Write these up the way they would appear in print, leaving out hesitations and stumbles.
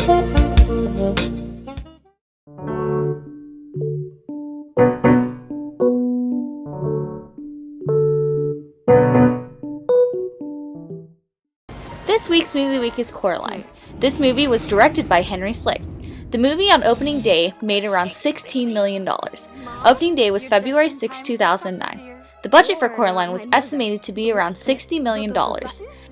This week's Movie Week is Coraline. This movie was directed by Henry Slick. The movie on opening day made around $16 million. Opening day was February 6, 2009. The budget for Coraline was estimated to be around $60 million.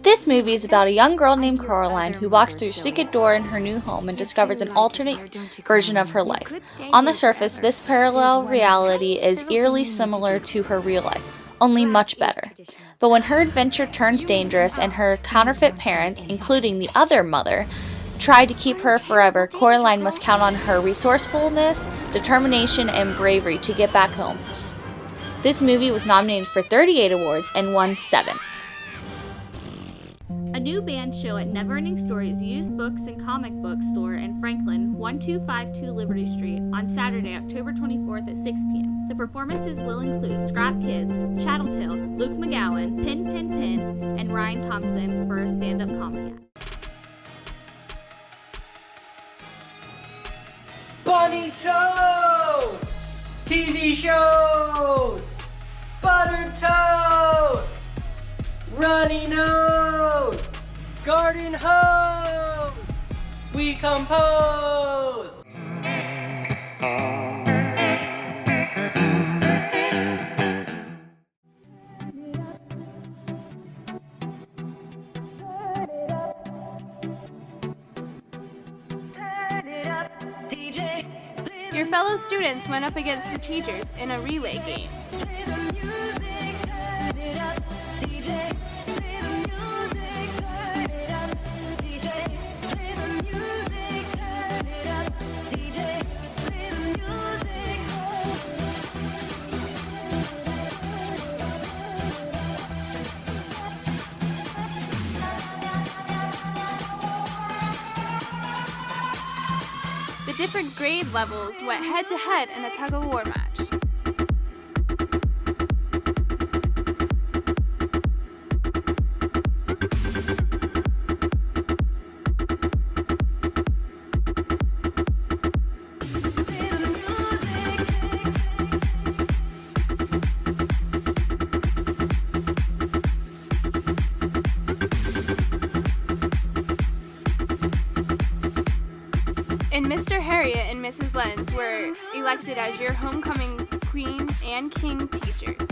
This movie is about a young girl named Coraline who walks through a secret door in her new home and discovers an alternate version of her life. On the surface, this parallel reality is eerily similar to her real life, only much better. But when her adventure turns dangerous and her counterfeit parents, including the other mother, try to keep her forever, Coraline must count on her resourcefulness, determination, and bravery to get back home. This movie was nominated for 38 awards and won 7. A new band show at Never Ending Stories used books and comic book store in Franklin, 1252 Liberty Street, on Saturday, October 24th at 6 p.m. The performances will include Scrap Kids, Chatteltail, Luke McGowan, Pin Pin Pin, and Ryan Thompson for a stand-up comedy act. Bunny Toast! TV shows! Buttered Toast! Runny Nose! Garden Hose! We compose! Your fellow students went up against the teachers in a relay game. The different grade levels went head-to-head in a tug-of-war match. And Mr. Harriet and Mrs. Lenz were elected as your homecoming queen and king teachers.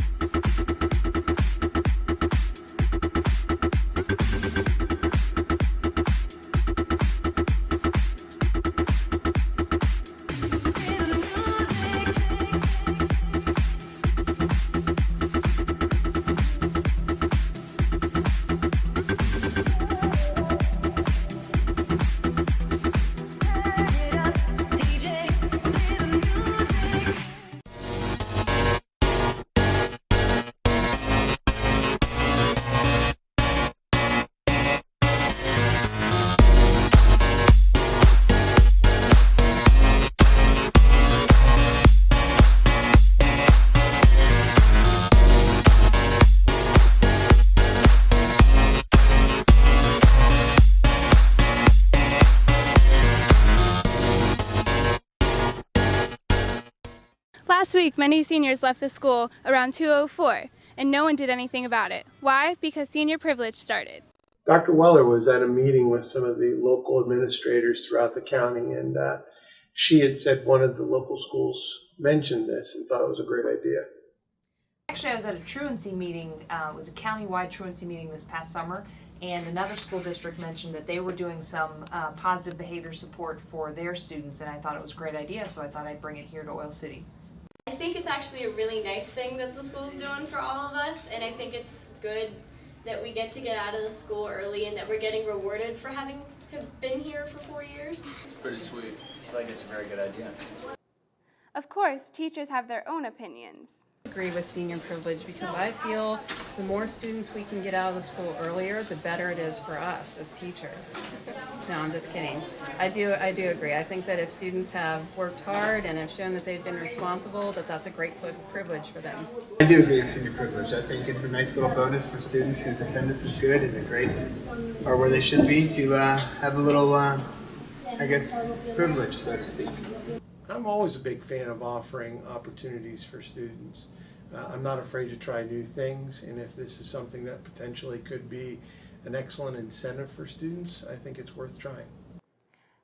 Last week, many seniors left the school around 2:04, and no one did anything about it. Why? Because senior privilege started. Dr. Weller was at a meeting with some of the local administrators throughout the county, and she had said one of the local schools mentioned this and thought it was a great idea. Actually, I was at a truancy meeting. It was a county-wide truancy meeting this past summer, and another school district mentioned that they were doing some positive behavior support for their students, and I thought it was a great idea, so I thought I'd bring it here to Oil City. I think it's actually a really nice thing that the school's doing for all of us, and I think it's good that we get to get out of the school early and that we're getting rewarded for having been here for 4 years. It's pretty sweet. I feel like it's a very good idea. Of course, teachers have their own opinions. I agree with senior privilege because I feel the more students we can get out of the school earlier, the better it is for us as teachers. No, I'm just kidding. I do agree. I think that if students have worked hard and have shown that they've been responsible, that's a great privilege for them. I do agree with senior privilege. I think it's a nice little bonus for students whose attendance is good and their grades are where they should be to have a little I guess, privilege, so to speak. I'm always a big fan of offering opportunities for students. I'm not afraid to try new things, and if this is something that potentially could be an excellent incentive for students, I think it's worth trying.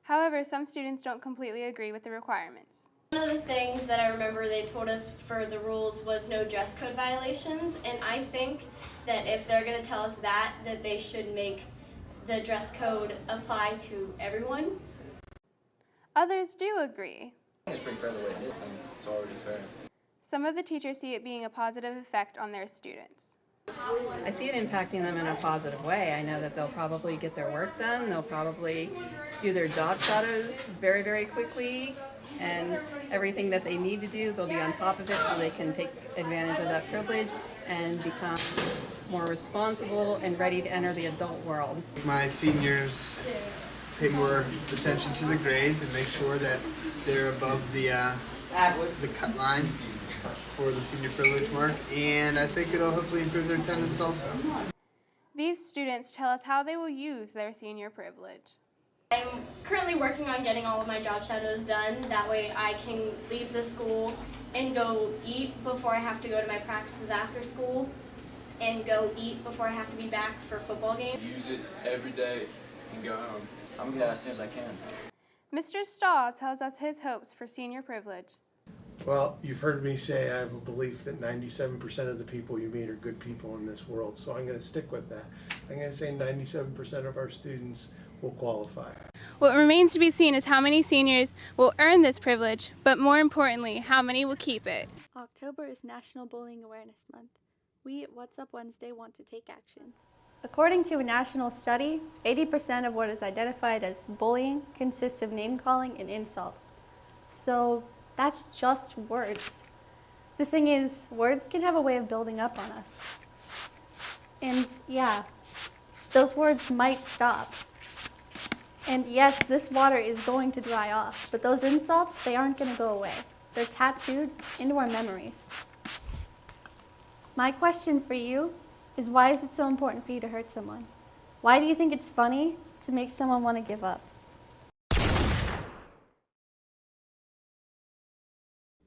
However, some students don't completely agree with the requirements. One of the things that I remember they told us for the rules was no dress code violations, and I think that if they're going to tell us that they should make the dress code apply to everyone. Others do agree. I think it's pretty fair the way it is, and it's already fair. Some of the teachers see it being a positive effect on their students. I see it impacting them in a positive way. I know that they'll probably get their work done. They'll probably do their job shadows very, very quickly. And everything that they need to do, they'll be on top of it so they can take advantage of that privilege and become more responsible and ready to enter the adult world. My seniors pay more attention to the grades and make sure that they're above the cut line for the senior privilege mark, and I think it'll hopefully improve their attendance also. These students tell us how they will use their senior privilege. I'm currently working on getting all of my job shadows done. That way I can leave the school and go eat before I have to go to my practices after school, and go eat before I have to be back for football games. Use it every day and go home. I'm gonna get out as soon as I can. Mr. Stahl tells us his hopes for senior privilege. Well, you've heard me say I have a belief that 97% of the people you meet are good people in this world, so I'm going to stick with that. I'm going to say 97% of our students will qualify. What remains to be seen is how many seniors will earn this privilege, but more importantly, how many will keep it. October is National Bullying Awareness Month. We at What's Up Wednesday want to take action. According to a national study, 80% of what is identified as bullying consists of name-calling and insults. So that's just words. The thing is, words can have a way of building up on us. And yeah, those words might stop. And yes, this water is going to dry off, but those insults, they aren't going to go away. They're tattooed into our memories. My question for you is, why is it so important for you to hurt someone? Why do you think it's funny to make someone want to give up?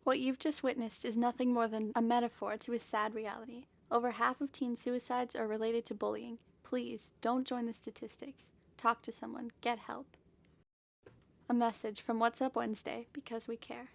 What you've just witnessed is nothing more than a metaphor to a sad reality. Over half of teen suicides are related to bullying. Please, don't join the statistics. Talk to someone. Get help. A message from What's Up Wednesday, because we care.